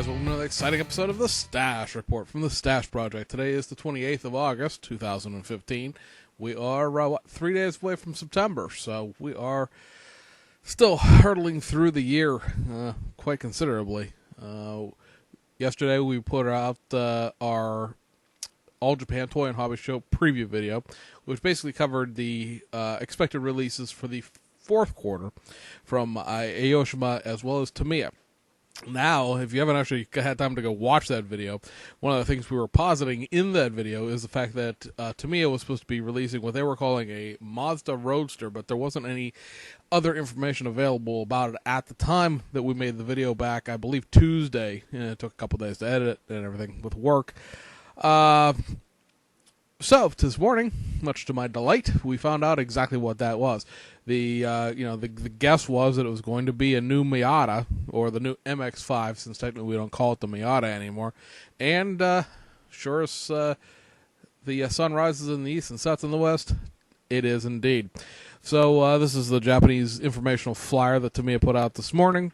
guys, welcome to another exciting episode of the Stash Report from the Stash Project. Today is the 28th of August, 2015. We are, 3 days away from September, so we are still hurtling through the year quite considerably. Yesterday we put out our All Japan Toy and Hobby Show preview video, which basically covered the expected releases for the fourth quarter from Oshima as well as Tamiya. Now, if you haven't actually had time to go watch that video, one of the things we were positing in that video is the fact that Tamiya was supposed to be releasing what they were calling a Mazda Roadster, but there wasn't any other information available about it at the time that we made the video back, I believe, Tuesday. It took a couple days to edit it and everything with work. So, this morning, much to my delight, we found out exactly what that was. The guess was that it was going to be a new Miata, or the new MX5, since technically we don't call it the Miata anymore. And, sure as the sun rises in the east and sets in the west, it is indeed. So, this is the Japanese informational flyer that Tamiya put out this morning.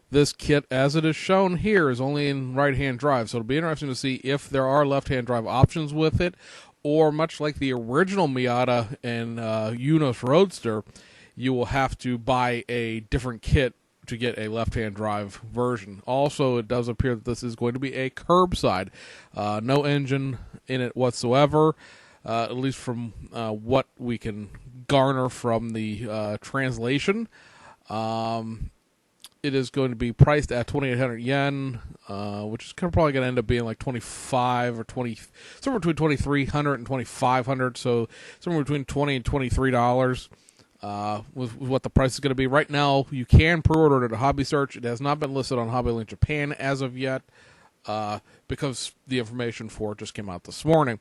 This kit, as it is shown here, is only in right-hand drive, so it'll be interesting to see if there are left-hand drive options with it, or much like the original Miata and Unos Roadster, you will have to buy a different kit to get a left-hand drive version. Also, it does appear that this is going to be a curbside. No engine in it whatsoever, at least from what we can garner from the translation. It is going to be priced at 2,800 yen, which is probably going to end up being like 25 or 20, somewhere between 2,300 and 2,500. So somewhere between $20 and $23 with what the price is going to be. Right now, you can pre-order it at Hobby Search. It has not been listed on Hobby Link Japan as of yet, because the information for it just came out this morning.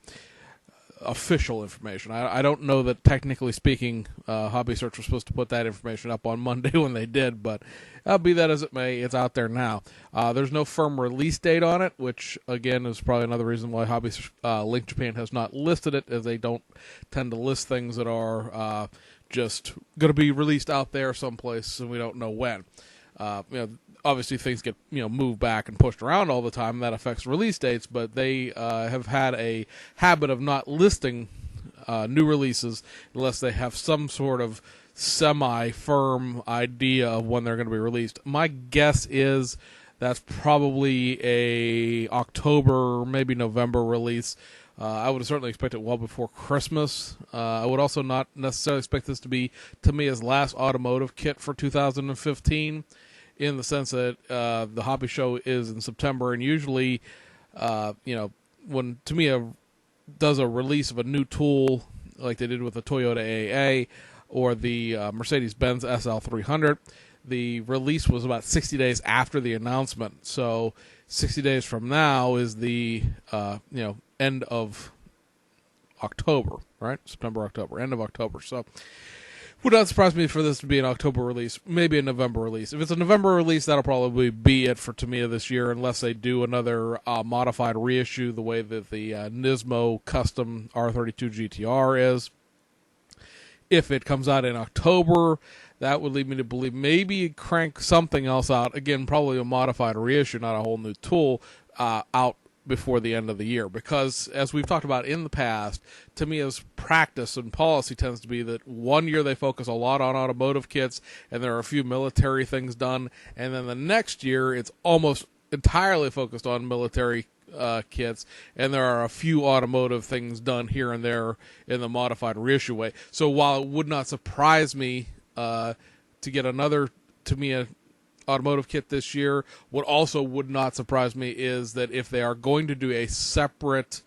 Official information. I don't know that, technically speaking, Hobby Search was supposed to put that information up on Monday when they did, but be that as it may, it's out there now. There's no firm release date on it, which, again, is probably another reason why Hobby Link Japan has not listed it, as they don't tend to list things that are just going to be released out there someplace, and we don't know when. Obviously, things get moved back and pushed around all the time. That affects release dates, but they have had a habit of not listing new releases unless they have some sort of semi-firm idea of when they're going to be released. My guess is that's probably a October, maybe November release. I would certainly expect it well before Christmas. I would also not necessarily expect this to be Tamiya's last automotive kit for 2015. In the sense that the hobby show is in September, and usually, when Tamiya does a release of a new tool, like they did with the Toyota AA or the Mercedes-Benz SL300, the release was about 60 days after the announcement. So 60 days from now is the end of October, right? September, October, end of October. So would not surprise me for this to be an October release, maybe a November release. If it's a November release, that'll probably be it for Tamiya this year, unless they do another modified reissue the way that the Nismo Custom R32 GTR is. If it comes out in October, that would lead me to believe maybe crank something else out. Again, probably a modified reissue, not a whole new tool, out before the end of the year, because as we've talked about in the past, Tamiya's practice and policy tends to be that one year they focus a lot on automotive kits and there are a few military things done, and then the next year it's almost entirely focused on military kits, and there are a few automotive things done here and there in the modified reissue way. So while it would not surprise me to get another Tamiya automotive kit this year, what also would not surprise me is that if they are going to do a separate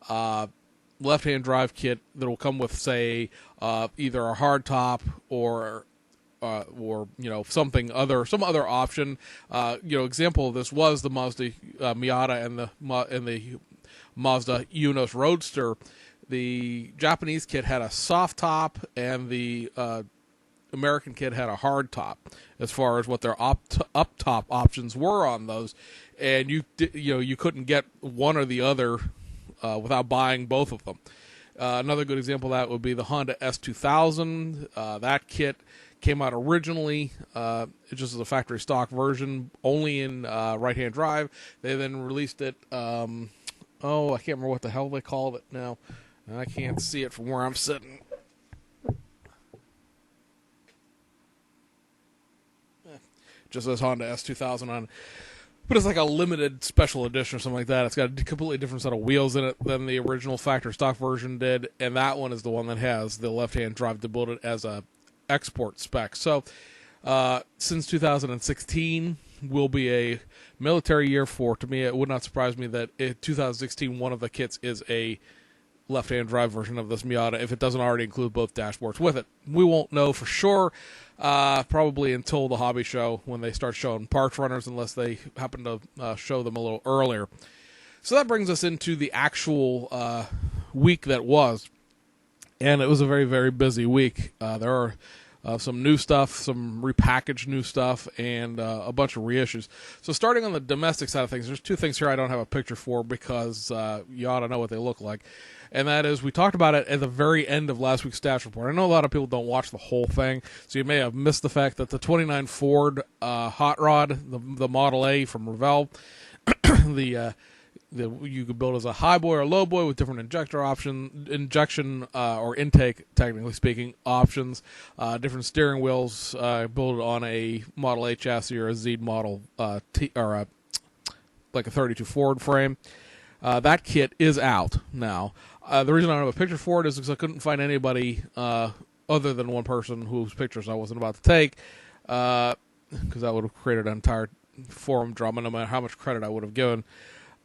left-hand drive kit that will come with, say, either a hard top or some other option. Example of this was the Mazda Miata and the Mazda Unos Roadster. The Japanese kit had a soft top, and the American kit had a hard top as far as what their up top options were on those, and you couldn't get one or the other without buying both of them. Another good example of that would be the Honda S2000. That kit came out originally just as a factory stock version, only in right-hand drive. They then released it, I can't remember what the hell they called it now. I can't see it from where I'm sitting. Just says Honda S2000 on it. But it's like a limited special edition or something like that. It's got a completely different set of wheels in it than the original factory stock version did, and that one is the one that has the left-hand drive to build it as a export spec. So since 2016 will be a military year to me. It would not surprise me that in 2016 one of the kits is a left-hand drive version of this Miata if it doesn't already include both dashboards with it. We won't know for sure probably until the hobby show when they start showing parts runners, unless they happen to show them a little earlier. So that brings us into the actual week that was, and it was a very, very busy week. There are some new stuff, some repackaged new stuff, and a bunch of reissues. So starting on the domestic side of things, there's two things here I don't have a picture for because you ought to know what they look like. And that is, we talked about it at the very end of last week's stats report. I know a lot of people don't watch the whole thing, so you may have missed the fact that the 29 Ford Hot Rod, the Model A from Revell, you could build as a high boy or low boy with different injection or intake, technically speaking, options, different steering wheels, built on a Model A chassis or a Z model, like a 32 Ford frame. That kit is out now. The reason I don't have a picture for it is because I couldn't find anybody other than one person whose pictures I wasn't about to take, because that would have created an entire forum drama no matter how much credit I would have given,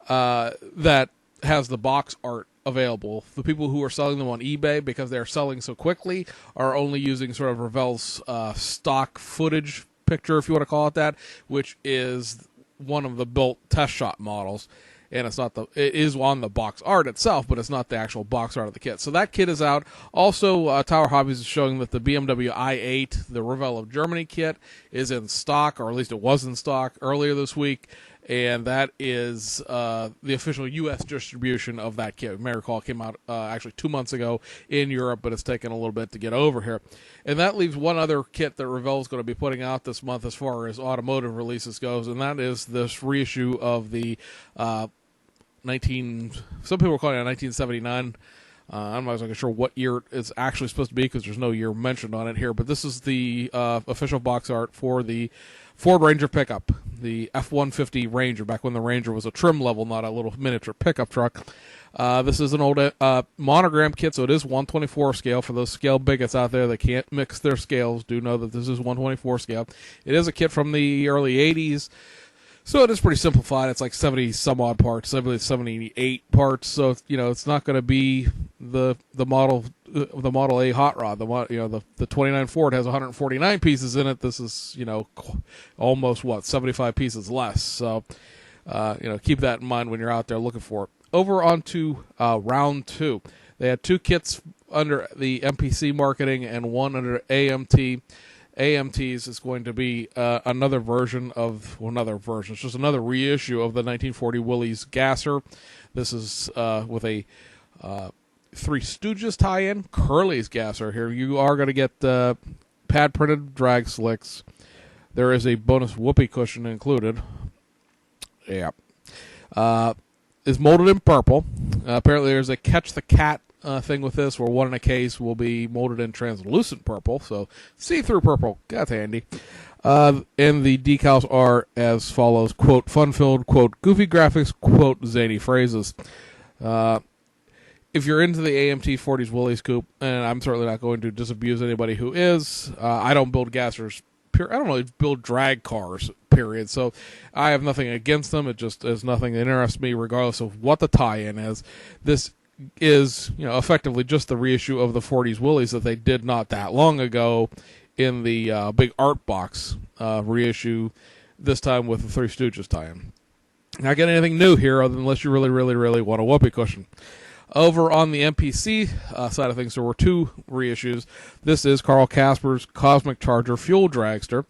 that has the box art available. The people who are selling them on eBay, because they're selling so quickly, are only using sort of Revell's stock footage picture, if you want to call it that, which is one of the built test shot models. And it is on the box art itself, but it's not the actual box art of the kit. So that kit is out. Also, Tower Hobbies is showing that the BMW i8, the Revell of Germany kit, is in stock, or at least it was in stock earlier this week. And that is the official U.S. distribution of that kit. You may recall it came out actually 2 months ago in Europe, but it's taken a little bit to get over here. And that leaves one other kit that Revell is going to be putting out this month as far as automotive releases goes, and that is this reissue of the some people are calling it 1979. I'm not exactly sure what year it's actually supposed to be because there's no year mentioned on it here, but this is the official box art for the Ford Ranger pickup, the F-150 Ranger, back when the Ranger was a trim level, not a little miniature pickup truck. This is an old monogram kit, so it is 1/24 scale. For those scale bigots out there that can't mix their scales, do know that this is 1/24 scale. It is a kit from the early 80s. So it is pretty simplified. It's like 70 some odd parts, I believe 78 parts. So it's not going to be the Model A hot rod. The 29 Ford has 149 pieces in it. This is almost 75 pieces less. So keep that in mind when you're out there looking for it. Over onto round two, they had two kits under the MPC marketing and one under AMT. AMT's is going to be another version. It's just another reissue of the 1940 Willys Gasser. This is with a Three Stooges tie-in, Curly's Gasser here. You are going to get pad-printed drag slicks. There is a bonus whoopee cushion included. Yeah. Is molded in purple. Apparently there's a Catch the Cat thing with this, where one in a case will be molded in translucent purple, so see-through purple. That's handy. And the decals are as follows: quote, fun-filled, quote, goofy graphics, quote, zany phrases. If you're into the AMT 40s Willys coupe, and I'm certainly not going to disabuse anybody who is, I don't build gassers. I don't really build drag cars, period. So I have nothing against them. It just is nothing that interests me, regardless of what the tie-in is. This is, effectively just the reissue of the 40s Willys that they did not that long ago in the big art box reissue, this time with the Three Stooges tie-in. Not getting anything new here, unless you really, really, really want a whoopee cushion. Over on the MPC side of things, there were two reissues. This is Carl Casper's Cosmic Charger Fuel Dragster.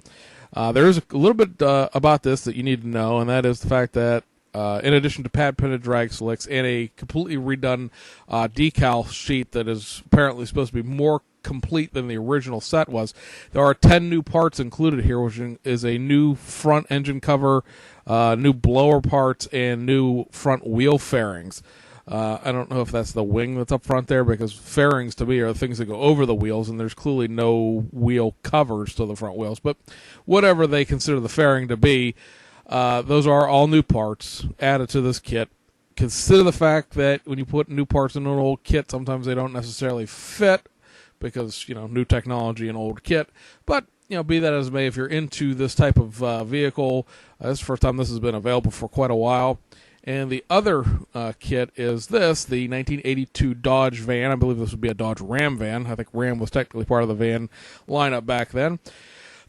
There is a little bit about this that you need to know, and that is the fact that in addition to pad-pitted drag slicks and a completely redone decal sheet that is apparently supposed to be more complete than the original set was. There are 10 new parts included here, which is a new front engine cover, new blower parts, and new front wheel fairings. I don't know if that's the wing that's up front there, because fairings to me are the things that go over the wheels, and there's clearly no wheel covers to the front wheels. But whatever they consider the fairing to be, those are all new parts added to this kit. Consider the fact that when you put new parts in an old kit, sometimes they don't necessarily fit because, new technology and old kit. But, be that as it may, if you're into this type of vehicle, this is the first time this has been available for quite a while. And the other kit is this, the 1982 Dodge van. I believe this would be a Dodge Ram van. I think Ram was technically part of the van lineup back then.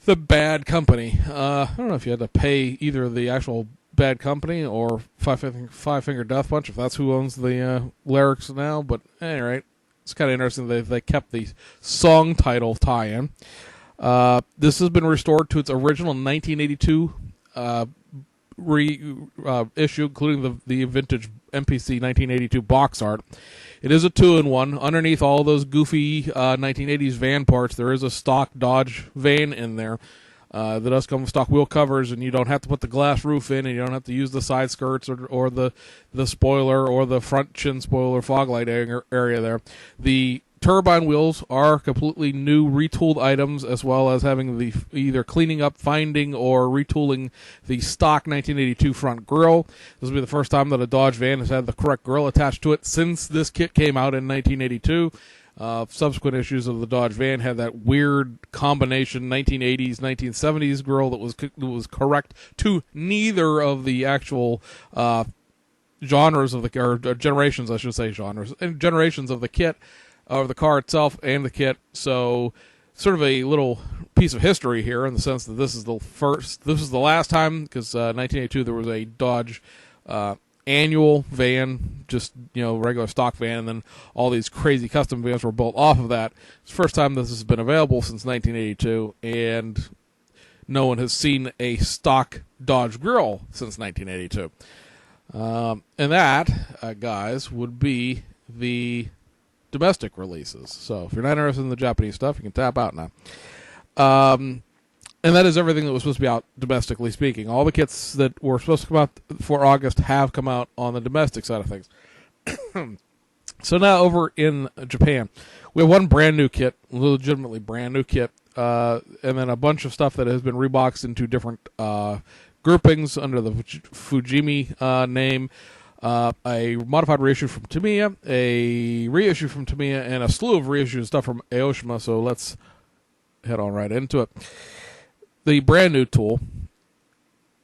The Bad Company. I don't know if you had to pay either the actual Bad Company or Five Finger Death Punch, if that's who owns the lyrics now. But at any rate, it's kind of interesting that they kept the song title tie-in. This has been restored to its original 1982 reissue, including the vintage MPC 1982 box art. It is a 2-in-1. Underneath all those goofy 1980s van parts, there is a stock Dodge van in there that does come with stock wheel covers, and you don't have to put the glass roof in, and you don't have to use the side skirts or the spoiler or the front chin spoiler fog light area there. The turbine wheels are completely new, retooled items, as well as having the either cleaning up, finding, or retooling the stock 1982 front grille. This will be the first time that a Dodge van has had the correct grille attached to it since this kit came out in 1982. Subsequent issues of the Dodge van had that weird combination 1980s, 1970s grille that was correct to neither of the actual genres of or generations, I should say genres, and generations of the kit, of the car itself and the kit. So sort of a little piece of history here in the sense that this is the last time, because 1982 there was a Dodge annual van, just regular stock van, and then all these crazy custom vans were built off of that. It's the first time this has been available since 1982, and no one has seen a stock Dodge grille since 1982. And that, guys, would be the domestic releases. So if you're not interested in the Japanese stuff, you can tap out now. And that is everything that was supposed to be out domestically speaking. All the kits that were supposed to come out for August have come out on the domestic side of things. So now over in Japan, we have one brand new kit, legitimately brand new kit, and then a bunch of stuff that has been reboxed into different groupings under the Fujimi name. A modified reissue from Tamiya, a reissue from Tamiya, and a slew of reissued stuff from Oshima. So let's head on right into it. The brand new tool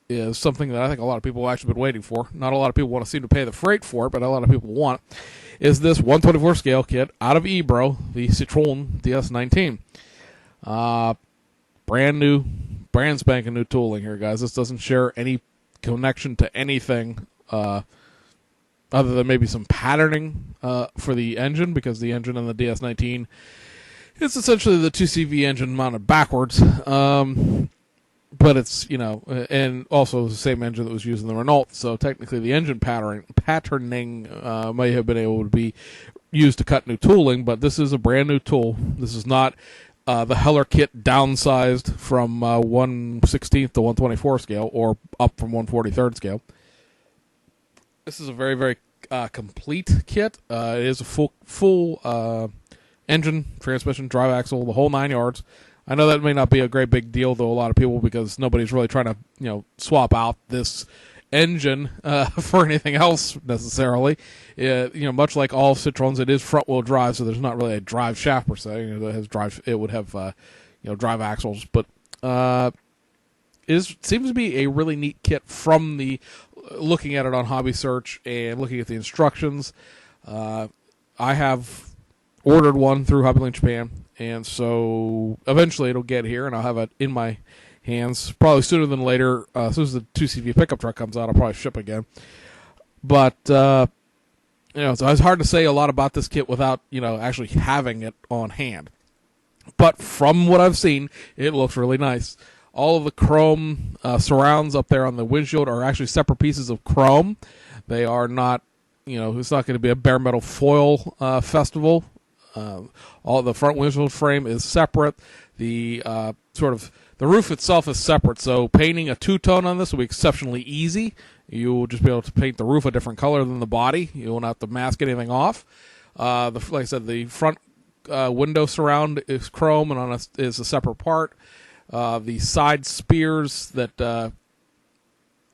is something that I think a lot of people have actually been waiting for. Not a lot of people want to seem to pay the freight for it, but a lot of people want it. Is this 124 scale kit out of Ebro, the Citroen DS19. Brand spanking new tooling here, guys. This doesn't share any connection to anything other than maybe some patterning for the engine, because the engine in the DS19 is essentially the 2CV engine mounted backwards. But it's, and also the same engine that was used in the Renault, so technically the engine patterning may have been able to be used to cut new tooling, but this is a brand new tool. This is not the Heller kit downsized from 1/16 to 124 scale, or up from 1/43 scale. This is a very, very complete kit. It is a full engine, transmission, drive axle, the whole 9 yards. I know that may not be a great big deal, though, a lot of people, because nobody's really trying to, swap out this engine for anything else necessarily. Much like all Citroens, it is front-wheel drive, so there's not really a drive shaft per se. It has drive. It would have, drive axles, but seems to be a really neat kit from the looking at it on Hobby Search and looking at the instructions. I have ordered one through HobbyLink Japan, and so eventually it'll get here, and I'll have it in my hands probably sooner than later. As soon as the 2CV pickup truck comes out, I'll probably ship again. But so it's hard to say a lot about this kit without actually having it on hand. But from what I've seen, it looks really nice. All of the chrome surrounds up there on the windshield are actually separate pieces of chrome. They are not, it's not going to be a bare metal foil festival. All the front windshield frame is separate. The the roof itself is separate, so painting a two-tone on this will be exceptionally easy. You will just be able to paint the roof a different color than the body. You won't have to mask anything off. Like I said, the front window surround is chrome and is a separate part. The side spears that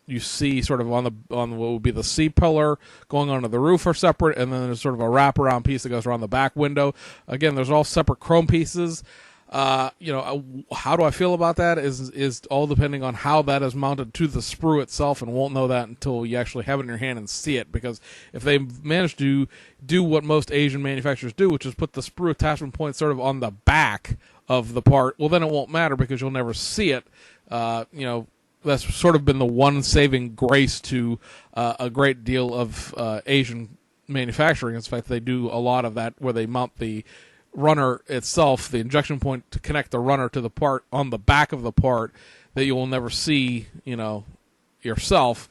you see sort of on what would be the C-pillar going onto the roof are separate, and then there's sort of a wraparound piece that goes around the back window. Again, there's all separate chrome pieces. How do I feel about that is all depending on how that is mounted to the sprue itself, and won't know that until you actually have it in your hand and see it. Because if they manage to do what most Asian manufacturers do, which is put the sprue attachment point sort of on the back of the part, well, then it won't matter because you'll never see it. That's sort of been the one saving grace to a great deal of Asian manufacturing. In fact, they do a lot of that where they mount the runner itself, the injection point, to connect the runner to the part on the back of the part that you will never see, yourself.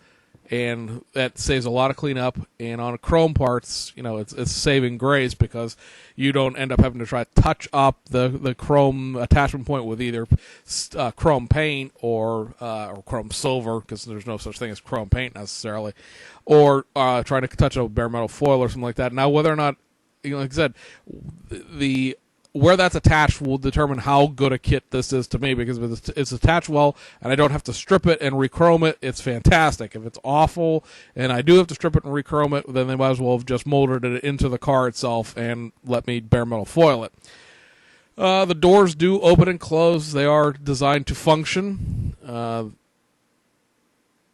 And that saves a lot of cleanup. And on chrome parts, it's saving grace because you don't end up having to try to touch up the chrome attachment point with either chrome paint or chrome silver, because there's no such thing as chrome paint necessarily, or trying to touch up bare metal foil or something like that. Now, whether or not, like I said, where that's attached will determine how good a kit this is to me, because if it's attached well and I don't have to strip it and rechrome it, it's fantastic. If it's awful and I do have to strip it and rechrome it, then they might as well have just molded it into the car itself and let me bare metal foil it. The doors do open and close. They are designed to function. And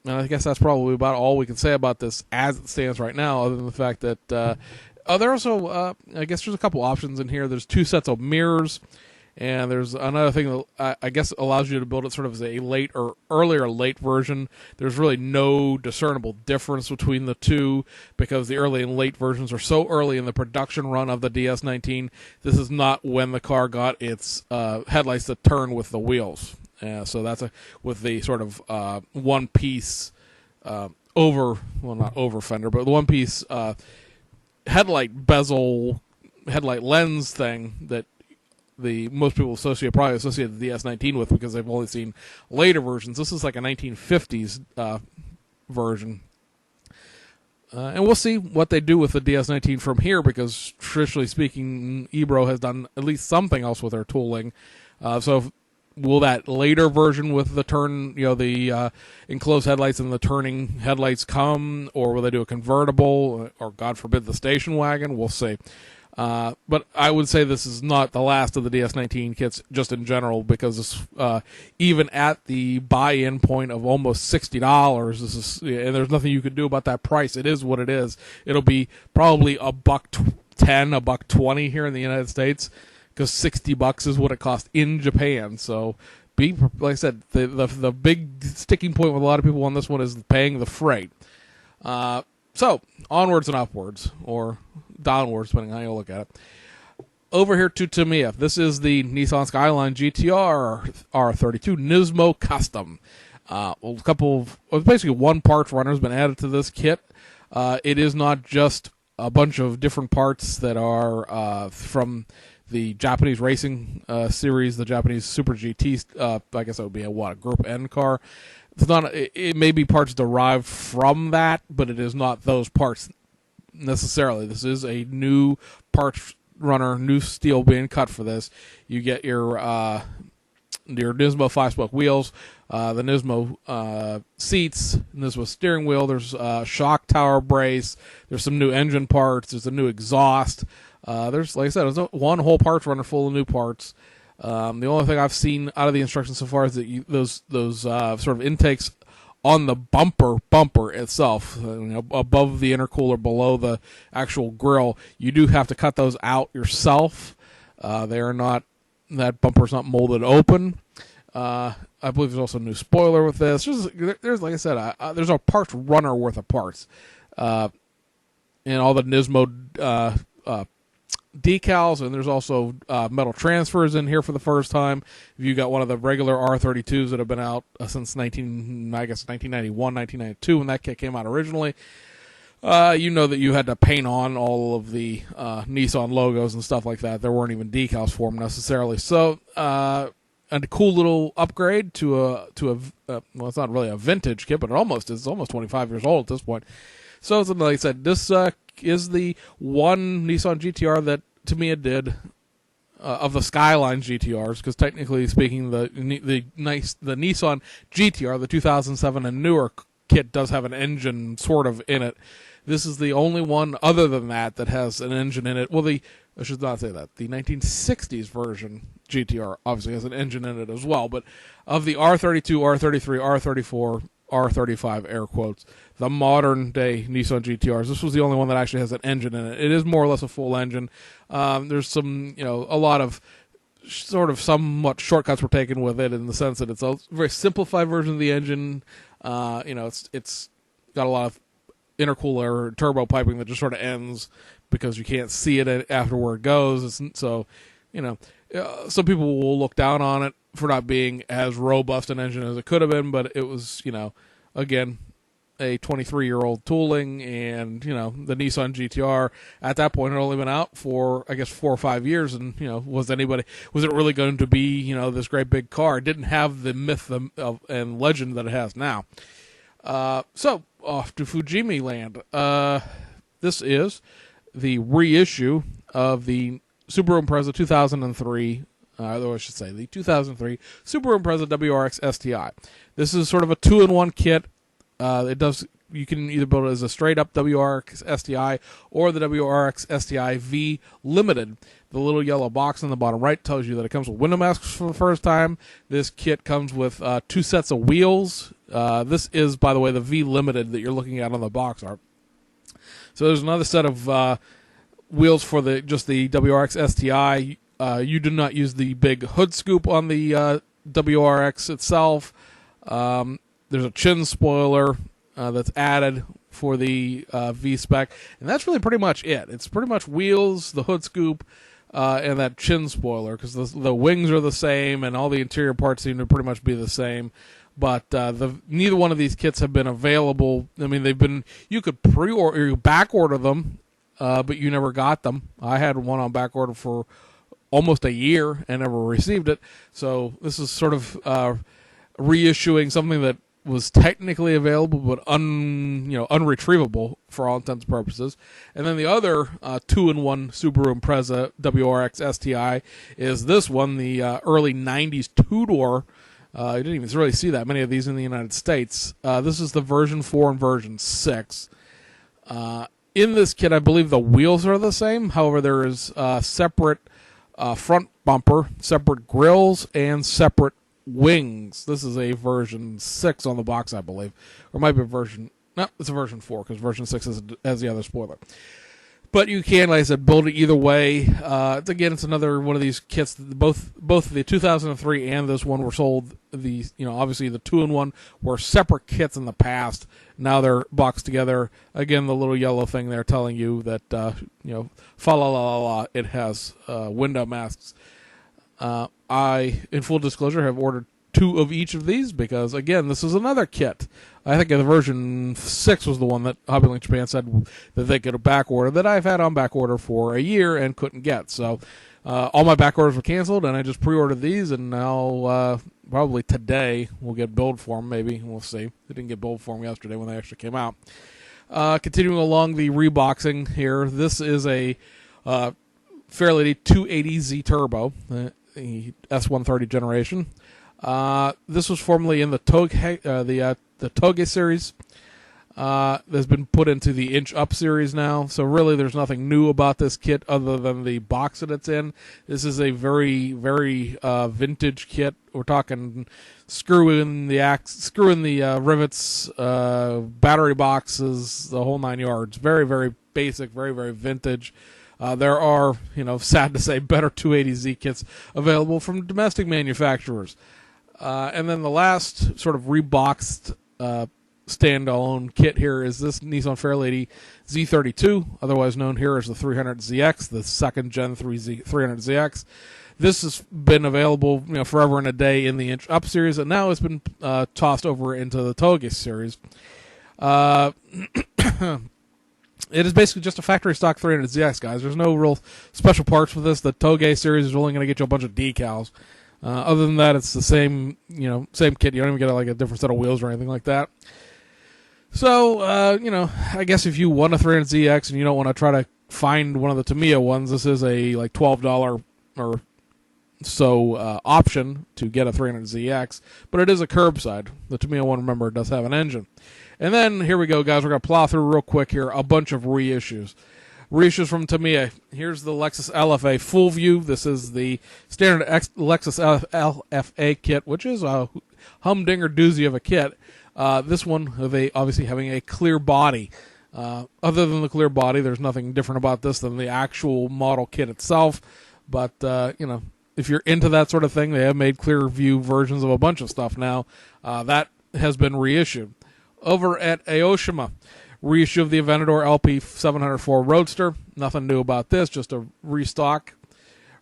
I guess that's probably about all we can say about this as it stands right now, other than the fact that there also, I guess there's a couple options in here. There's 2 sets of mirrors, and there's another thing that I guess allows you to build it sort of as a late or earlier late version. There's really no discernible difference between the two because the early and late versions are so early in the production run of the DS19. This is not when the car got its headlights that turn with the wheels. So that's with the sort of one-piece not over fender, but the one-piece headlight bezel, headlight lens thing that most people probably associate the DS19 with because they've only seen later versions. This is like a 1950s version. And we'll see what they do with the DS19 from here, because traditionally speaking, Ebro has done at least something else with their tooling. Will that later version with the the enclosed headlights and the turning headlights come, or will they do a convertible, or God forbid the station wagon? We'll see. But I would say this is not the last of the DS19 kits just in general, because even at the buy-in point of almost $60, and there's nothing you can do about that price. It is what it is. It'll be probably $110, $120 here in the United States, because $60 is what it costs in Japan. So, like I said, the big sticking point with a lot of people on this one is paying the freight. So, onwards and upwards, or downwards, depending on how you look at it. Over here to Tamiya. This is the Nissan Skyline GTR R32 Nismo Custom. Basically one parts runner has been added to this kit. It is not just a bunch of different parts that are from the Japanese racing series, the Japanese Super GT. I guess that would be a Group N car. It's not. It may be parts derived from that, but it is not those parts necessarily. This is a new parts runner, new steel being cut for this. You get your Nismo 5-spoke wheels, the Nismo seats, Nismo steering wheel. There's a shock tower brace. There's some new engine parts. There's a new exhaust. There's, like I said, there's one whole parts runner full of new parts. The only thing I've seen out of the instructions so far is that those sort of intakes on the bumper itself, above the intercooler, below the actual grill, you do have to cut those out yourself. They are not, that bumper's not molded open. I believe there's also a new spoiler with this. There's like I said, there's a parts runner worth of parts. And all the Nismo decals, and there's also metal transfers in here for the first time. If you got one of the regular R32s that have been out since 1991, 1992, when that kit came out originally, you know that you had to paint on all of the Nissan logos and stuff like that. There weren't even decals for them necessarily. So, a cool little upgrade to well, it's not really a vintage kit, but it's almost 25 years old at this point. So, like I said, this is the one Nissan GTR that, to me, it did of the Skyline GTRs, because technically speaking, the Nissan GTR, the 2007 and newer kit, does have an engine sort of in it. This is the only one other than that has an engine in it. Well, I should not say that. The 1960s version GTR obviously has an engine in it as well, but of the R32, R33, R34, R35, air quotes, the modern day Nissan GTRs, this was the only one that actually has an engine in it. It is more or less a full engine. There's some, a lot of sort of somewhat shortcuts were taken with it, in the sense that it's a very simplified version of the engine. It's got a lot of intercooler turbo piping that just sort of ends because you can't see it after where it goes. So, some people will look down on it for not being as robust an engine as it could have been, but it was, again, a 23-year-old tooling, and, the Nissan GTR at that point had only been out for, I guess, 4 or 5 years, and, was it really going to be, this great big car? It didn't have the myth and legend that it has now. So, off to Fujimi land. This is the reissue of the Subaru Impreza 2003, I should say the 2003 Subaru Impreza WRX STI. This is sort of a 2-in-1 kit. You can either build it as a straight-up WRX STI or the WRX STI V Limited. The little yellow box on the bottom right tells you that it comes with window masks for the first time. This kit comes with 2 sets of wheels. This is, by the way, the V Limited that you're looking at on the box art. So there's another set of wheels for just the WRX STI. You do not use the big hood scoop on the WRX itself. There's a chin spoiler that's added for the V-Spec, and that's really pretty much it. It's pretty much wheels, the hood scoop, and that chin spoiler, because the wings are the same, and all the interior parts seem to pretty much be the same. But neither one of these kits have been available. I mean, you could pre-order, you back order them, but you never got them. I had one on back order for almost a year and never received it. So this is sort of reissuing something that was technically available but unretrievable for all intents and purposes. And then the other 2-in-1 Subaru Impreza WRX STI is this one, the early 90s two-door. You didn't even really see that many of these in the United States. This is the version 4 and version 6. In this kit, I believe the wheels are the same. However, there is separate front bumper, separate grills, and separate wings. This is a version 6 on the box, I believe. Or it might be it's a version 4, because version 6 has the other spoiler. But you can, like I said, build it either way. It's another one of these kits. Both the 2003 and this one were sold. Obviously the 2-in-1 were separate kits in the past. Now they're boxed together. Again, the little yellow thing there telling you that fa la la la, it has window masks. I, in full disclosure, have ordered 2 of each of these because, again, this is another kit. I think the version 6 was the one that HobbyLink Japan said that they could back order, that I've had on back order for a year and couldn't get. So all my back orders were canceled, and I just pre-ordered these, and now probably today we'll get billed for them, maybe. We'll see. They didn't get billed for them yesterday when they actually came out. Continuing along the reboxing here, this is a Fairlady 280Z Turbo, the S130 generation. This was formerly in the Toge series. That's been put into the Inch Up series now. So really, there's nothing new about this kit other than the box that it's in. This is a very, very vintage kit. We're talking screw in the rivets, battery boxes, the whole 9 yards. Very, very basic, very, very vintage. There are, sad to say, better 280Z kits available from domestic manufacturers. And then the last sort of reboxed standalone kit here is this Nissan Fairlady Z32, otherwise known here as the 300ZX, the second Gen 300ZX. This has been available, forever and a day in the inch up series, and now it's been tossed over into the Toge series. It is basically just a factory stock 300ZX, guys. There's no real special parts for this. The Toge series is only going to get you a bunch of decals. Other than that, it's the same, same kit. You don't even get like a different set of wheels or anything like that. So, I guess if you want a 300ZX and you don't want to try to find one of the Tamiya ones, this is a like $12 or so option to get a 300ZX, but it is a curbside. The Tamiya one, remember, does have an engine. And then here we go, guys. We're going to plow through real quick here a bunch of reissues. Reissues from Tamiya. Here's the Lexus LFA full view. This is the standard Lexus LFA kit, which is a humdinger doozy of a kit. This one, obviously having a clear body. Other than the clear body, there's nothing different about this than the actual model kit itself. But, if you're into that sort of thing, they have made clear view versions of a bunch of stuff now. That has been reissued. Over at Oshima, reissue of the Aventador LP 704 Roadster. Nothing new about this, just a restock.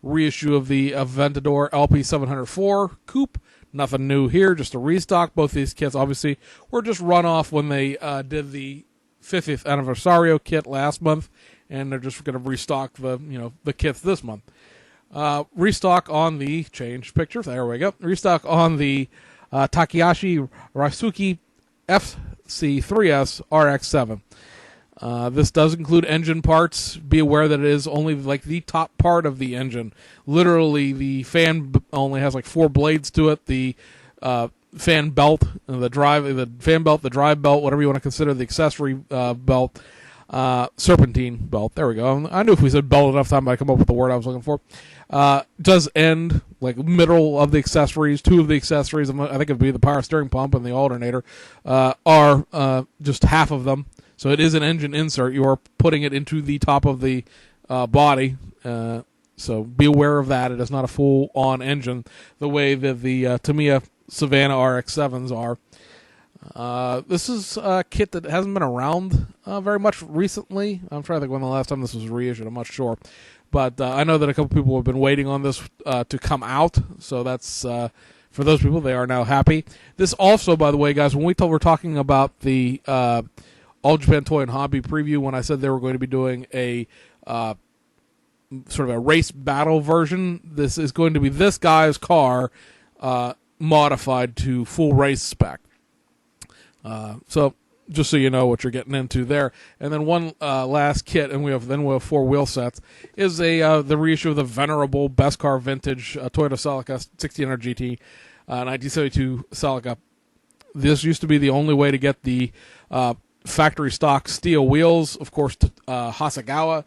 Reissue of the Aventador LP 704 Coupe. Nothing new here, just a restock. Both these kits, obviously, were just run off when they did the 50th Anniversario kit last month, and they're just going to restock the kits this month. Restock on the change picture. There we go. Restock on the Takahashi Raisuke FC3S RX7. This does include engine parts. Be aware that it is only like the top part of the engine. Literally, the fan only has like 4 blades to it. The fan belt, the fan belt, the drive belt, whatever you want to consider the accessory belt, serpentine belt. There we go. I knew if we said belt enough time, I'd come up with the word I was looking for. Does end like middle of the accessories. 2 of the accessories, I think it'd be the power steering pump and the alternator, are just half of them. So it is an engine insert. You are putting it into the top of the body. So be aware of that. It is not a full-on engine the way that the Tamiya Savannah RX-7s are. This is a kit that hasn't been around very much recently. I'm trying to think when the last time this was reissued. I'm not sure. But I know that a couple people have been waiting on this to come out. So that's, for those people, they are now happy. This also, by the way, guys, when we're talking about the All Japan Toy and Hobby preview, when I said they were going to be doing a sort of a race battle version, this is going to be this guy's car modified to full race spec. So just so you know what you're getting into there. And then one last kit, and we have 4 wheel sets, is the reissue of the venerable best car vintage Toyota Celica 1600 GT 1972 Celica. This used to be the only way to get the factory stock steel wheels. Of course, Hasegawa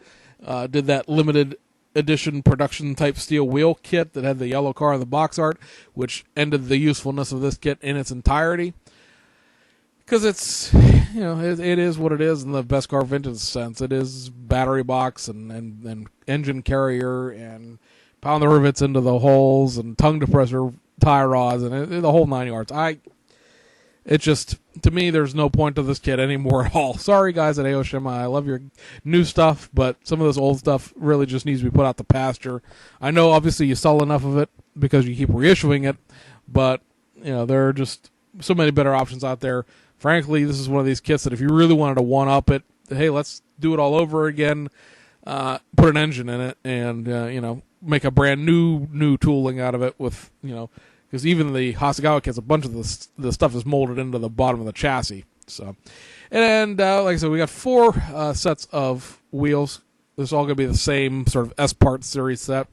did that limited edition production type steel wheel kit that had the yellow car and the box art, which ended the usefulness of this kit in its entirety. Because it's, it is what it is in the best car vintage sense. It is battery box and engine carrier and pound the rivets into the holes and tongue depressor tie rods and the whole 9 yards. It just, to me, there's no point to this kit anymore at all. Sorry, guys at Oshima. I love your new stuff, but some of this old stuff really just needs to be put out to pasture. I know, obviously, you sell enough of it because you keep reissuing it, but, there are just so many better options out there. Frankly, this is one of these kits that if you really wanted to one-up it, hey, let's do it all over again, put an engine in it, and, make a brand new tooling out of it with, because even the Hasegawa kits, a bunch of the stuff is molded into the bottom of the chassis. So, and like I said, we got 4 sets of wheels. This is all going to be the same sort of S-Part series set.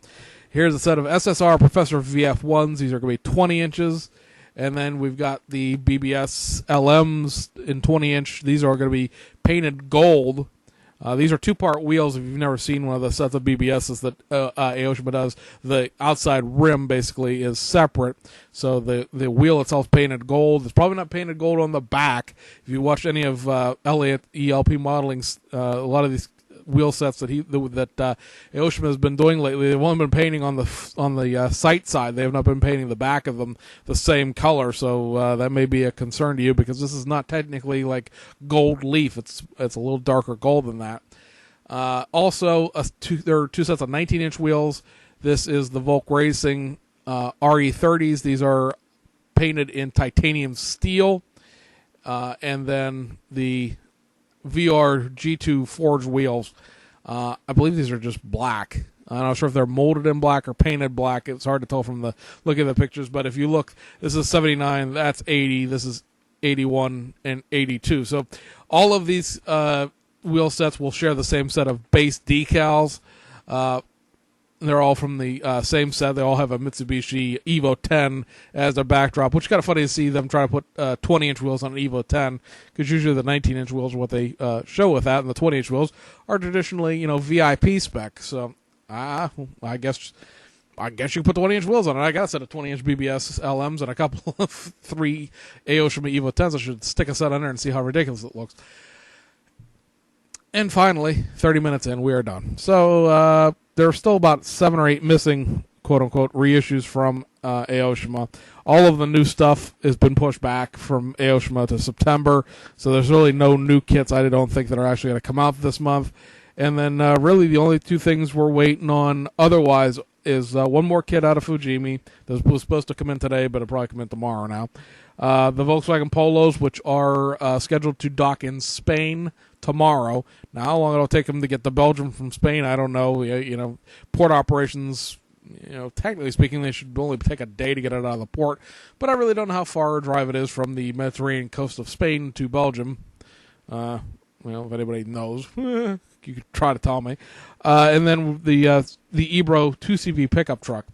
Here's a set of SSR Professor of EF 1s. These are going to be 20 inches. And then we've got the BBS LMs in 20-inch. These are going to be painted gold. These are 2-part wheels. If you've never seen one of the sets of BBSs that Oshima does, the outside rim basically is separate. So the wheel itself is painted gold. It's probably not painted gold on the back. If you watch any of Elliott ELP modelings, a lot of these wheel sets that Oshima has been doing lately. They've only been painting on the sight side. They have not been painting the back of them the same color, so that may be a concern to you because this is not technically like gold leaf. It's a little darker gold than that. Also, there are two sets of 19-inch wheels. This is the Volk Racing RE30s. These are painted in titanium steel. And then the VRG2 Forged wheels. I believe these are just black. I'm not sure if they're molded in black or painted black. It's hard to tell from the look at the pictures. But if you look, this is 79, that's 80, this is 81, and 82. So all of these wheel sets will share the same set of base decals. They're all from the same set. They all have a Mitsubishi Evo 10 as their backdrop, which is kind of funny to see them try to put 20-inch wheels on an Evo 10, because usually the 19-inch wheels are what they show with that, and the 20-inch wheels are traditionally, VIP spec. So I guess you put 20-inch wheels on it. I got a set of 20-inch BBS LMs and a couple of 3 Oshima Evo 10s. I should stick a set on there and see how ridiculous it looks. And finally, 30 minutes in, we are done. So there are still about 7 or 8 missing, quote-unquote, reissues from Oshima. All of the new stuff has been pushed back from Oshima to September, so there's really no new kits I don't think that are actually going to come out this month. And then really the only 2 things we're waiting on otherwise is one more kit out of Fujimi that was supposed to come in today, but it'll probably come in tomorrow now. The Volkswagen Polos, which are scheduled to dock in Spain tomorrow. Now, how long it'll take them to get to Belgium from Spain, I don't know. Port operations, technically speaking, they should only take a day to get it out of the port. But I really don't know how far a drive it is from the Mediterranean coast of Spain to Belgium. If anybody knows, you could try to tell me. And then the Ebro 2CV pickup truck.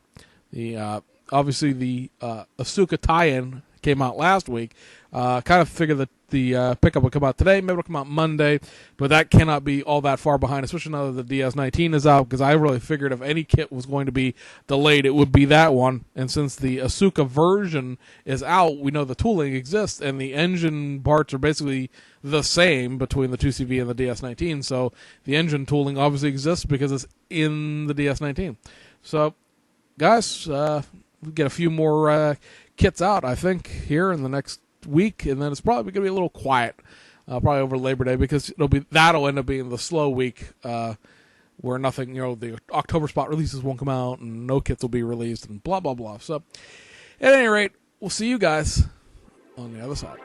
Obviously the Asuka tie-in came out last week. Kind of figured that the pickup would come out today. Maybe it'll come out Monday, but that cannot be all that far behind, especially now that the DS19 is out, because I really figured if any kit was going to be delayed, it would be that one. And since the Asuka version is out, we know the tooling exists, and the engine parts are basically the same between the 2CV and the DS19. So the engine tooling obviously exists because it's in the DS19. So, guys, we get a few more kits out, I think, here in the next week, and then it's probably going to be a little quiet, probably over Labor Day, because that'll end up being the slow week where nothing, the October spot releases won't come out, and no kits will be released, and blah blah blah. So, at any rate, we'll see you guys on the other side.